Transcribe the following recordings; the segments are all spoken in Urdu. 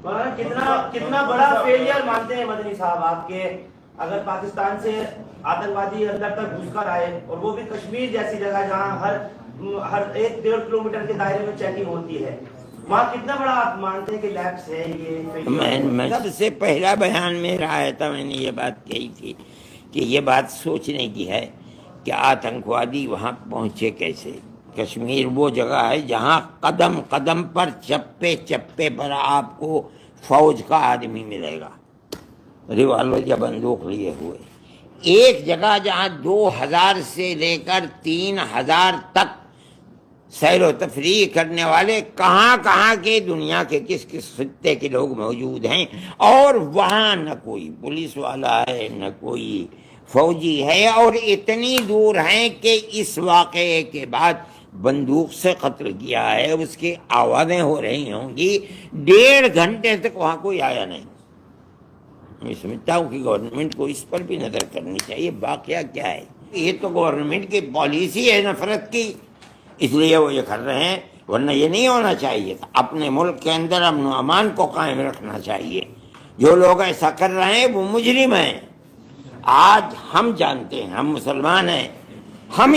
کتنا بڑا فیلئر مانتے ہیں مدنی صاحب آپ کے، اگر پاکستان سے آتنکوادی اندر تک گھس کر آئے اور وہ بھی کشمیر جیسی جگہ جہاں ہر 1-1.5 کلومیٹر کے دائرے میں چیکنگ ہوتی ہے، وہاں کتنا بڑا آپ مانتے ہیں کہ لیپس ہے یہ؟ میں سب سے پہلا بیان میرا آیا تھا، میں نے یہ بات کہی تھی کہ یہ بات سوچنے کی ہے کہ آتنکوادی وہاں پہنچے کیسے۔ کشمیر وہ جگہ ہے جہاں قدم قدم پر چپے چپے پر آپ کو فوج کا آدمی ملے گا، ریوالور یا بندوق لیے ہوئے۔ ایک جگہ جہاں 2000 سے لے کر 3000 تک سیر و تفریح کرنے والے کہاں کہاں کے دنیا کے کس کس خطے کے لوگ موجود ہیں، اور وہاں نہ کوئی پولیس والا ہے نہ کوئی فوجی ہے، اور اتنی دور ہیں کہ اس واقعے کے بعد بندوق سے قتل کیا ہے، اس کی آوازیں ہو رہی ہوں گی، 1.5 گھنٹے تک وہاں کوئی آیا نہیں۔ میں سمجھتا ہوں کہ گورنمنٹ کو اس پر بھی نظر کرنی چاہیے، واقعہ کیا ہے۔ یہ تو گورنمنٹ کی پالیسی ہے نفرت کی، اس لیے وہ یہ کر رہے ہیں، ورنہ یہ نہیں ہونا چاہیے تھا۔ اپنے ملک کے اندر امن و امان کو قائم رکھنا چاہیے۔ جو لوگ ایسا کر رہے ہیں وہ مجرم ہیں۔ آج ہم جانتے ہیں، ہم مسلمان ہیں، ہم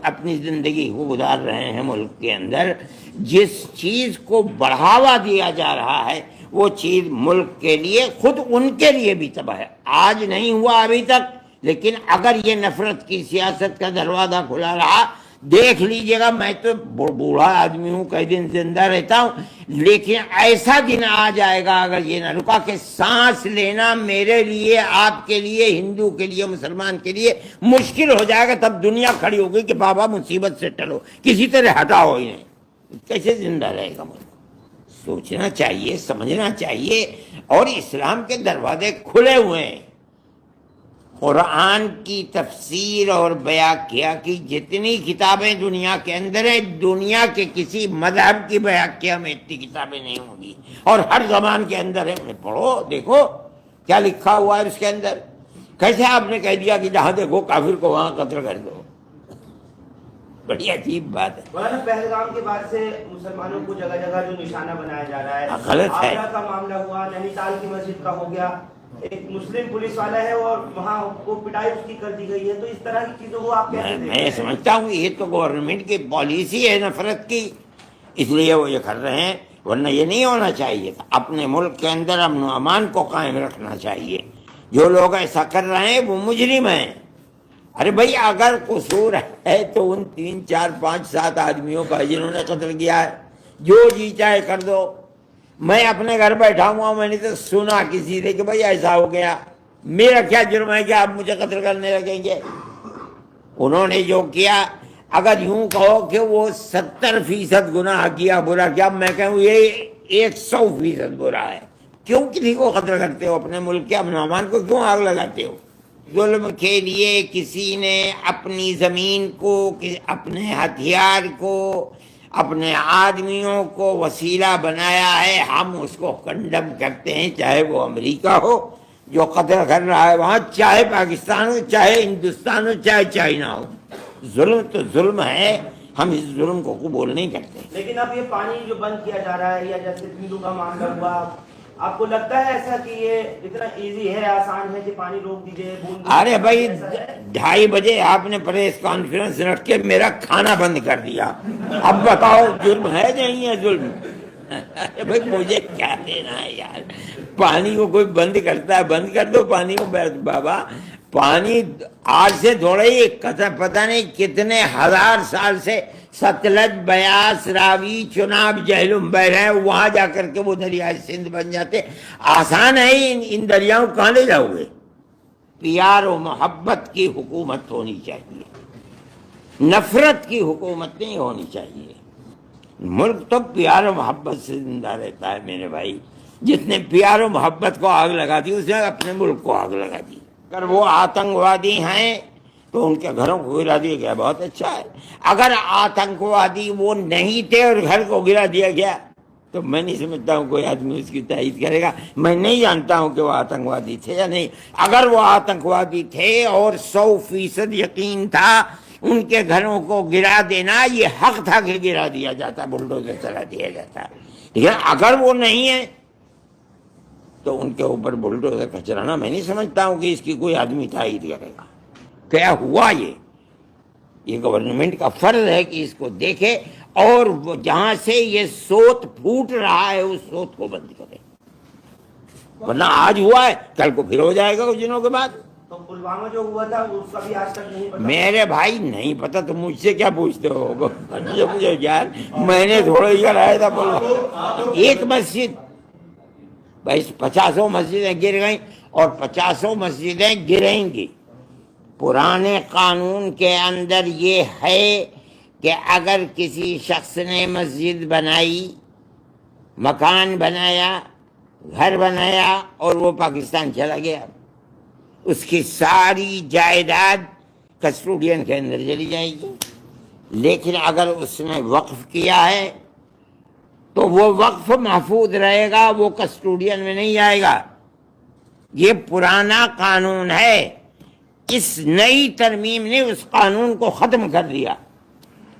اپنی زندگی کو گزار رہے ہیں ملک کے اندر، جس چیز کو بڑھاوا دیا جا رہا ہے وہ چیز ملک کے لیے، خود ان کے لیے بھی تباہ ہے۔ آج نہیں ہوا ابھی تک، لیکن اگر یہ نفرت کی سیاست کا دروازہ کھلا رہا، دیکھ لیجئے گا۔ میں تو بوڑھا آدمی ہوں، کئی دن زندہ رہتا ہوں، لیکن ایسا دن آ جائے گا اگر یہ نہ رکا کہ سانس لینا میرے لیے، آپ کے لیے، ہندو کے لیے، مسلمان کے لیے مشکل ہو جائے گا۔ تب دنیا کھڑی ہوگی کہ بابا مصیبت سے ٹلو، کسی طرح ہٹاؤ انہیں۔ کیسے زندہ رہے گا ملک؟ سوچنا چاہیے، سمجھنا چاہیے، اور اسلام کے دروازے کھلے ہوئے ہیں۔ قرآن کی تفسیر اور بیاکیا کی جتنی کتابیں دنیا کے اندر ہیں، دنیا کے کسی مذہب کی بیاکیا میں اتنی کتابیں نہیں ہوں گی، اور ہر زبان کے اندر ہے۔ پڑھو، دیکھو کیا لکھا ہوا ہے اس کے اندر۔ کیسے آپ نے کہہ دیا کہ جہاں دیکھو کافر کو وہاں قتل کر دو؟ بڑی عجیب بات ہے۔ مولانا پہلگام کے بعد سے مسلمانوں کو جگہ جگہ جو نشانہ بنایا جا رہا ہے، غلط ہے۔ آگرہ کا معاملہ ہوا، نینی تال کی مسجد کا ہو گیا، ایک مسلم پولیس والا ہے اور وہاں کو پٹائی اس کی کر دی گئی ہے، تو اس طرح کی چیزوں کو آپ کیسے دیکھتے ہیں؟ میں سمجھتا ہوں یہ تو گورنمنٹ کی پالیسی ہے نفرت کی، اس لیے وہ یہ کر رہے ہیں، ورنہ یہ نہیں ہونا چاہیے تھا۔ اپنے ملک کے اندر امن و امان کو قائم رکھنا چاہیے۔ جو لوگ ایسا کر رہے ہیں وہ مجرم ہیں۔ ارے بھائی، اگر قصور ہے تو ان 3 4 5 7 آدمیوں کا جنہوں نے قتل کیا ہے، جو جی چاہے کر دو۔ میں اپنے گھر بیٹھا ہوا، میں نے تو سنا کسی سے کہ بھائی ایسا ہو گیا، میرا کیا جرم ہے کہ آپ مجھے قتل کرنے لگیں گے؟ انہوں نے جو کیا، اگر یوں کہو کہ وہ 70% گناہ کیا، برا کیا، میں کہوں یہ 100% برا ہے۔ کیوں کسی کو قتل کرتے ہو؟ اپنے ملک کے امن و امان کو کیوں آگ لگاتے ہو؟ ظلم کے لیے کسی نے اپنی زمین کو، اپنے ہتھیار کو، اپنے آدمیوں کو وسیلہ بنایا ہے، ہم اس کو کنڈم کرتے ہیں، چاہے وہ امریکہ ہو جو قتل کر رہا ہے وہاں، چاہے پاکستان ہو، چاہے ہندوستان ہو، چاہے چائنا ہو۔ ظلم تو ظلم ہے، ہم اس ظلم کو قبول نہیں کرتے۔ لیکن اب یہ پانی جو بند کیا جا رہا ہے، یا جیسے ہندو کا معاملہ ہوا، آپ کو لگتا ہے ایسا کہ یہ اتنا ایزی ہے، آسان ہے کہ پانی روک دیجئے؟ ارے بھائی، 2:30 بجے آپ نے پریس کانفرنس رکھ کے میرا کھانا بند کر دیا، اب بتاؤ جرم ہے نہیں ہے ظلم؟ بھائی مجھے کیا دینا ہے یار، پانی کو کوئی بند کرتا ہے، بند کر دو پانی کو۔ بابا پانی آج سے تھوڑا ہی پتہ نہیں کتنے ہزار سال سے ستلج، بیاس، راوی، چناب، جہلم بہ رہے ہیں، وہاں جا کر کے وہ دریائے سندھ بن جاتے۔ آسان ہے ان دریاؤں کہاں لے جاؤ گے؟ پیار و محبت کی حکومت ہونی چاہیے، نفرت کی حکومت نہیں ہونی چاہیے۔ ملک تو پیار و محبت سے زندہ رہتا ہے میرے بھائی۔ جس نے پیار و محبت کو آگ لگا دی، اس نے اپنے ملک کو آگ لگا دی۔ اگر وہ آتنکوادی ہیں تو ان کے گھروں کو گرا دیا گیا، بہت اچھا ہے۔ اگر آتنکوادی وہ نہیں تھے اور گھر کو گرا دیا گیا تو میں نہیں سمجھتا ہوں کوئی آدمی اس کی تائید کرے گا۔ میں نہیں جانتا ہوں کہ وہ آتنکوادی تھے یا نہیں۔ اگر وہ آتنکوادی تھے اور 100% یقین تھا ان کے گھروں کو گرا دینا، یہ حق تھا کہ گرا دیا جاتا، بلڈوزر چلا دیا جاتا۔ لیکن اگر وہ نہیں ہے تو ان کے اوپر بلڈوزر کا چلانا میں نہیں سمجھتا ہوں کہ اس کی کوئی آدمی تائید کرے گا. کیا ہوا یہ گورنمنٹ کا فرض ہے کہ اس کو دیکھے اور وہ جہاں سے یہ سوت پھوٹ رہا ہے اس سوت کو بند کرے. ورنہ آج ہوا ہے کل کو پھر ہو جائے گا کچھ دنوں کے بعد. تو پلوامہ جو ہوا تھا اس کا بھی آج تک نہیں پتا. میرے بھائی نہیں پتا تو مجھ سے کیا پوچھتے ہو؟ مجھے یار میں نے تھوڑا ہی کرایا تھا. ایک مسجد بھائی 50 مسجدیں گر گئیں اور 50 مسجدیں گریں گی. پرانے قانون کے اندر یہ ہے کہ اگر کسی شخص نے مسجد بنائی، مکان بنایا، گھر بنایا اور وہ پاکستان چلا گیا، اس کی ساری جائیداد کسٹوڈین کے اندر چلی جائے گی. لیکن اگر اس نے وقف کیا ہے تو وہ وقف محفوظ رہے گا، وہ کسٹوڈین میں نہیں جائے گا. یہ پرانا قانون ہے. اس نئی ترمیم نے اس قانون کو ختم کر دیا.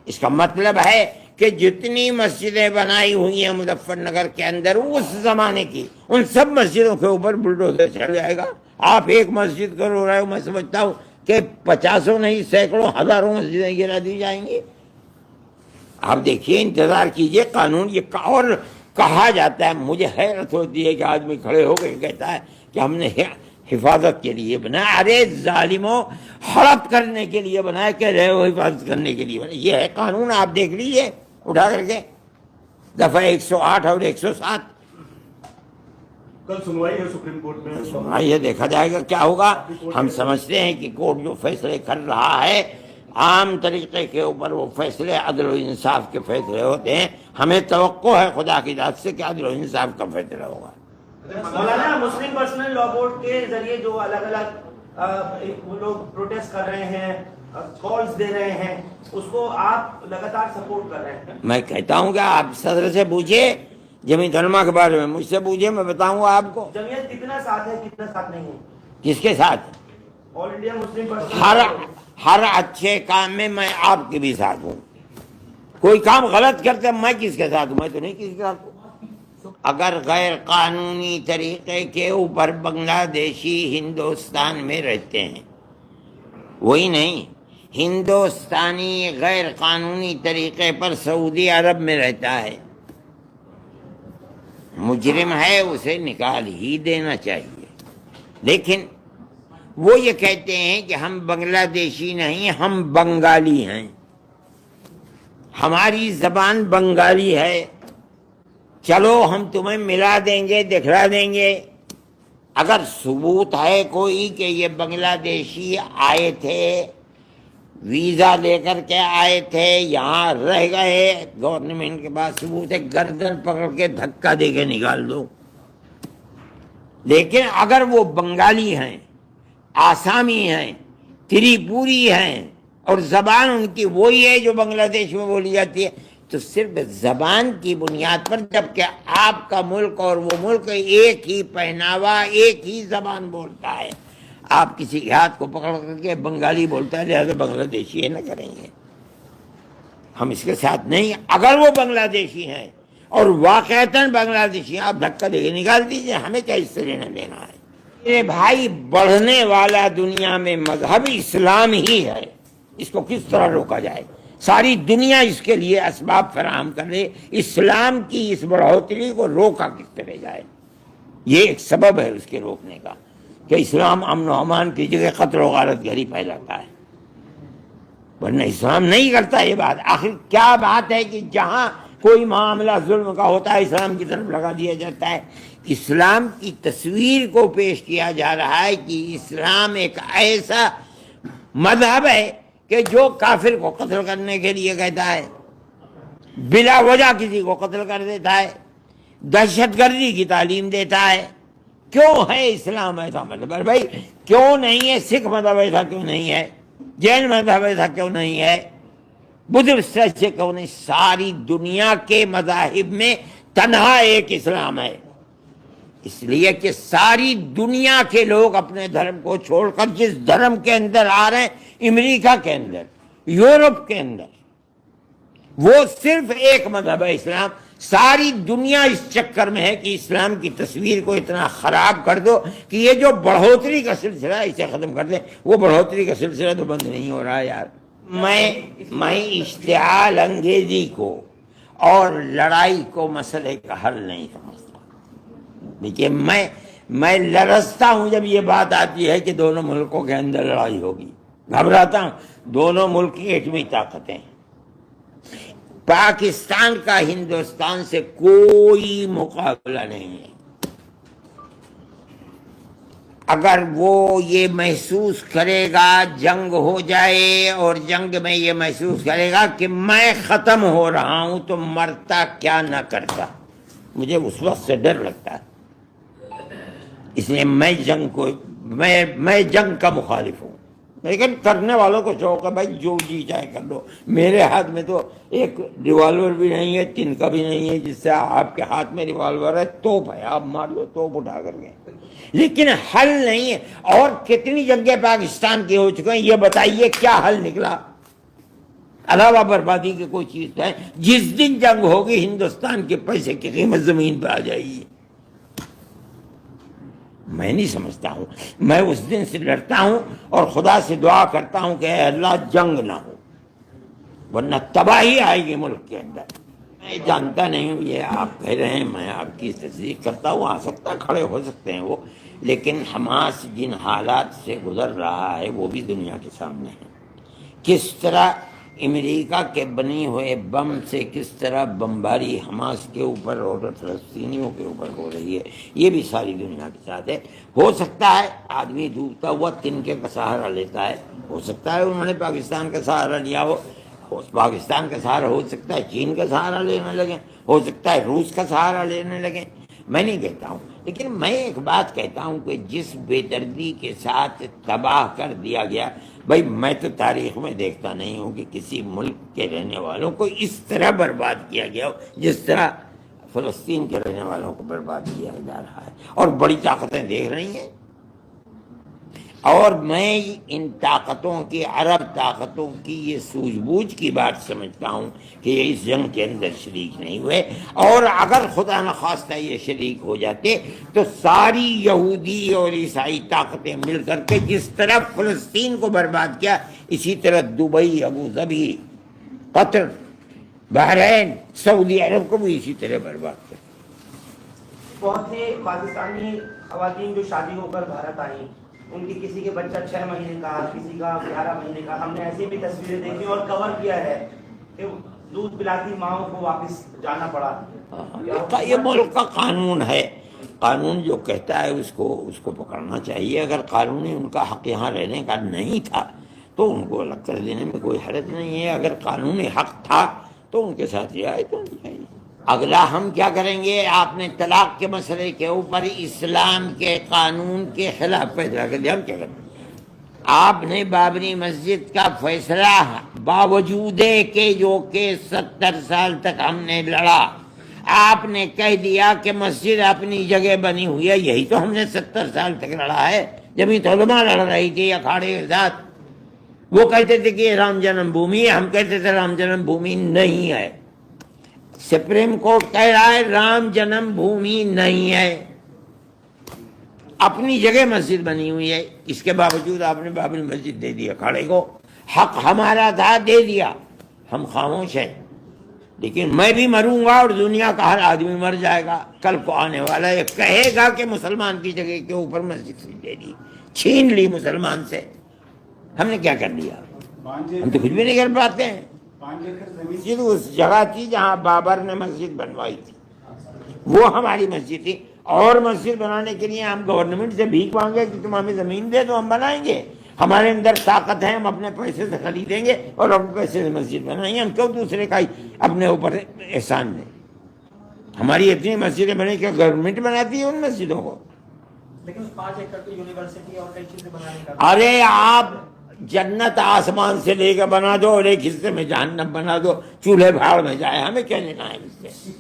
اس کا مطلب ہے کہ جتنی مسجدیں بنائی ہوئی ہیں مظفر نگر کے اندر اس زمانے کی، ان سب مسجدوں کے اوپر بلڈوزر چل جائے گا. آپ ایک مسجد کرو رہے ہو، میں سمجھتا ہوں کہ 50 نہیں 100 ہزاروں مسجدیں گرا دی جائیں گی. آپ دیکھیے، انتظار کیجئے. قانون یہ اور کہا جاتا ہے، مجھے حیرت ہوتی ہے کہ آدمی کھڑے ہو کے کہتا ہے کہ ہم نے حفاظت کے لیے بنایا. ارے ظالموں، ہڑپ کرنے کے لیے بنایا کہ رہے ہو حفاظت کرنے کے لیے بنایا. یہ ہے قانون. آپ دیکھ لیجئے اٹھا کر کے دفعہ 108 اور 107. کل سنوائی ہے سپریم کورٹ میں. سنوائی دیکھا جائے گا کیا ہوگا. ہم سمجھتے ہیں کہ کورٹ جو فیصلے کر رہا ہے عام طریقے کے اوپر وہ فیصلے عدل و انصاف کے فیصلے ہوتے ہیں. ہمیں توقع ہے خدا کی ذات سے کہ عدل و انصاف کا فیصلہ ہوگا. مولانا، مسلم پرسنل لا بورڈ کے ذریعے جو الگ الگ وہ لوگ پروٹیسٹ کر رہے ہیں، کالز دے رہے ہیں، اس کو آپ لگاتار سپورٹ کر رہے ہیں. میں کہتا ہوں کہ آپ صدر سے پوچھیے، جمیعت علماء کے بارے میں مجھ سے پوچھیے، میں بتاؤں گا آپ کو. جمعیت کتنا ساتھ ہے کتنا ساتھ نہیں ہے؟ کس کے ساتھ؟ آل انڈیا مسلم پرسنل. ہر اچھے کام میں آپ کے بھی ساتھ ہوں. کوئی کام غلط کرتے میں کس کے ساتھ ہوں؟ میں تو نہیں کسی کے ساتھ ہوں. اگر غیر قانونی طریقے کے اوپر بنگلہ دیشی ہندوستان میں رہتے ہیں، وہی نہیں، ہندوستانی غیر قانونی طریقے پر سعودی عرب میں رہتا ہے، مجرم ہے، اسے نکال ہی دینا چاہیے. لیکن وہ یہ کہتے ہیں کہ ہم بنگلہ دیشی نہیں، ہم بنگالی ہیں، ہماری زبان بنگالی ہے. چلو ہم تمہیں ملا دیں گے، دکھلا دیں گے. اگر ثبوت ہے کوئی کہ یہ بنگلہ دیشی آئے تھے، ویزا لے کر کے آئے تھے، یہاں رہ گئے، گورنمنٹ کے پاس ثبوت ہے، گردن پکڑ کے دھکا دے کے نکال دو. لیکن اگر وہ بنگالی ہیں، آسامی ہیں، تریپوری ہیں اور زبان ان کی وہی ہے جو بنگلہ دیش میں بولی جاتی ہے، تو صرف زبان کی بنیاد پر، جبکہ آپ کا ملک اور وہ ملک ایک ہی پہناوا، ایک ہی زبان بولتا ہے، آپ کسی کے ہاتھ کو پکڑ کر کے بنگالی بولتا ہے لہذا بنگلہ دیشی ہے نہ کریں گے. ہم اس کے ساتھ نہیں. اگر وہ بنگلہ دیشی ہیں اور واقعتاً بنگلہ دیشی ہیں، آپ دھکا دے کے نکال دیجیے، ہمیں کیا اس سے لینا دینا ہے. یہ بھائی بڑھنے والا دنیا میں مذہب اسلام ہی ہے. اس کو کس طرح روکا جائے؟ ساری دنیا اس کے لیے اسباب فراہم کر دے. اسلام کی اس بڑھوتری کو روکا کس طرح جائے؟ یہ ایک سبب ہے اس کے روکنے کا کہ اسلام امن و امان کی جگہ قتل و غارت گری پھیلاتا ہے، ورنہ اسلام نہیں کرتا یہ بات. آخر کیا بات ہے کہ جہاں کوئی معاملہ ظلم کا ہوتا ہے اسلام کی طرف لگا دیا جاتا ہے. اسلام کی تصویر کو پیش کیا جا رہا ہے کہ اسلام ایک ایسا مذہب ہے کہ جو کافر کو قتل کرنے کے لیے کہتا ہے، بلا وجہ کسی کو قتل کر دیتا ہے، دہشت گردی کی تعلیم دیتا ہے. کیوں ہے اسلام ایسا مذہب؟ بھائی کیوں نہیں ہے سکھ مذہب ایسا؟ کیوں نہیں ہے جین مذہب ایسا؟ کیوں نہیں ہے بدھسٹ سے؟ کیوں نہیں؟ ساری دنیا کے مذاہب میں تنہا ایک اسلام ہے. اس لیے کہ ساری دنیا کے لوگ اپنے دھرم کو چھوڑ کر جس دھرم کے اندر آ رہے ہیں، امریکہ کے اندر، یورپ کے اندر، وہ صرف ایک مذہب ہے اسلام. ساری دنیا اس چکر میں ہے کہ اسلام کی تصویر کو اتنا خراب کر دو کہ یہ جو بڑھوتری کا سلسلہ ہے اسے ختم کر دیں. وہ بڑھوتری کا سلسلہ تو بند نہیں ہو رہا یار. میں اشتعال انگیزی کو اور لڑائی کو مسئلے کا حل نہیں سمجھتا. دیکھیے میں لرزتا ہوں جب یہ بات آتی ہے کہ دونوں ملکوں کے اندر لڑائی ہوگی. گھبراتا ہوں. دونوں ملک کی ایٹمی طاقتیں ہیں. پاکستان کا ہندوستان سے کوئی مقابلہ نہیں ہے. اگر وہ یہ محسوس کرے گا جنگ ہو جائے اور جنگ میں یہ محسوس کرے گا کہ میں ختم ہو رہا ہوں تو مرتا کیا نہ کرتا. مجھے اس وقت سے ڈر لگتا ہے. اس لیے میں جنگ کا مخالف ہوں. لیکن کرنے والوں کو شوق ہے بھائی جو جی چاہے کر لو. میرے ہاتھ میں تو ایک ریوالور بھی نہیں ہے, تنکا بھی نہیں ہے جس سے آپ کے ہاتھ میں ریوالور ہے. توپ ہے, آپ مار لو توپ اٹھا کر کے. لیکن حل نہیں ہے. اور کتنی جنگیں پاکستان کی ہو چکے ہیں یہ بتائیے کیا حل نکلا علاوہ بربادی کی کوئی چیز ہے؟ جس دن جنگ ہوگی ہندوستان کے پیسے کی قیمت زمین پہ آ جائے گی. میں نہیں سمجھتا ہوں. میں اس دن سے ڈرتا ہوں اور خدا سے دعا کرتا ہوں کہ اے اللہ جنگ نہ ہو ورنہ تباہی آئے گی ملک کے اندر. میں جانتا نہیں ہوں یہ آپ کہہ رہے ہیں, میں آپ کی تصدیق کرتا ہوں. آ سکتا کھڑے ہو سکتے ہیں وہ, لیکن حماس جن حالات سے گزر رہا ہے وہ بھی دنیا کے سامنے ہے. کس طرح امریکہ کے بنے ہوئے بم سے کس طرح بمباری حماس کے اوپر اور فلسطینیوں کے اوپر ہو رہی ہے یہ بھی ساری دنیا کے ساتھ ہے. ہو سکتا ہے آدمی ڈوبتا ہوا تنکے کا سہارا لیتا ہے. ہو سکتا ہے انہوں نے پاکستان کا سہارا لیا ہو. پاکستان کا سہارا ہو سکتا ہے چین کا سہارا لینے لگیں, ہو سکتا ہے روس کا سہارا لینے لگیں. میں نہیں کہتا ہوں, لیکن میں ایک بات کہتا ہوں کہ جس بے دردی کے ساتھ تباہ کر دیا گیا, بھائی میں تو تاریخ میں دیکھتا نہیں ہوں کہ کسی ملک کے رہنے والوں کو اس طرح برباد کیا گیا ہو جس طرح فلسطین کے رہنے والوں کو برباد کیا جا رہا ہے. اور بڑی طاقتیں دیکھ رہی ہیں. اور میں ان طاقتوں کی, عرب طاقتوں کی یہ سوجھ بوجھ کی بات سمجھتا ہوں کہ یہ اس جنگ کے اندر شریک نہیں ہوئے. اور اگر خدا نخواستہ یہ شریک ہو جاتے تو ساری یہودی اور عیسائی طاقتیں مل کر کے جس طرح فلسطین کو برباد کیا اسی طرح دبئی, ابو ظبی, قطر, بحرین, سعودی عرب کو بھی اسی طرح برباد کیا. بہت سے پاکستانی خواتین جو شادی ہو کر بھارت آئیں, ان کی کسی کے بچہ 6 مہینے کا, کسی کا 11 مہینے کا. ہم نے ایسی بھی تصویریں دیکھی اور کور کیا ہے کہ دودھ پلاتی ماؤں کو واپس جانا پڑا. یہ ملک کا قانون ہے. قانون جو کہتا ہے اس کو پکڑنا چاہیے. اگر قانونی ان کا حق یہاں رہنے کا نہیں تھا تو ان کو الگ کر دینے میں کوئی حرج نہیں ہے. اگر قانونی حق تھا تو ان کے ساتھ رعایت ہونی چاہیے. اگلا ہم کیا کریں گے؟ آپ نے طلاق کے مسئلے کے اوپر اسلام کے قانون کے خلاف پیدا کر دیا. ہم کیا کریں؟ آپ نے بابری مسجد کا فیصلہ باوجود کہ جو کہ 70 سال تک ہم نے لڑا, آپ نے کہہ دیا کہ مسجد اپنی جگہ بنی ہوئی ہے. یہی تو ہم نے 70 سال تک لڑا ہے. جب یہ علماء لڑ رہی تھی اکھاڑے کے ساتھ, وہ کہتے تھے کہ یہ رام جنم بھومی ہے, ہم کہتے تھے رام جنم بھومی نہیں ہے. سپریم کورٹ کہہ رہا ہے رام جنم بھومی نہیں ہے, اپنی جگہ مسجد بنی ہوئی ہے. اس کے باوجود آپ نے بابری مسجد دے دیا کھڑے کو. حق ہمارا تھا, دے دیا. ہم خاموش ہیں. لیکن میں بھی مروں گا اور دنیا کا ہر آدمی مر جائے گا. کل کو آنے والا یہ کہے گا کہ مسلمان کی جگہ کے اوپر مسجد دے دی, چھین لی مسلمان سے. ہم نے کیا کر دیا؟ ہم تو کچھ بھی نہیں کر پاتے ہیں. مسجد اس جگہ تھی جہاں بابر نے مسجد بنوائی تھی, وہ ہماری مسجد تھی. اور مسجد بنانے کے لیے ہم گورنمنٹ سے بھیک مانگے کہ تم ہمیں زمین دے تو ہم بنائیں گے. ہمارے اندر طاقت ہے, ہم اپنے پیسے سے خریدیں گے اور اپنے پیسے سے مسجد بنائیں گے. ہم کیوں دوسرے کا اپنے اوپر احسان دیں؟ ہماری اتنی مسجدیں بنی کہ گورنمنٹ بناتی ہے ان مسجدوں کو. لیکن 5 ایکڑ کی یونیورسٹی اور کئی چیزیں بنانے کا, ارے آپ جنت آسمان سے لے کے بنا دو اور ایک حصے میں جہنم بنا دو, چولہے بھاڑ میں جائے, ہمیں کیا لینا ہے اس سے؟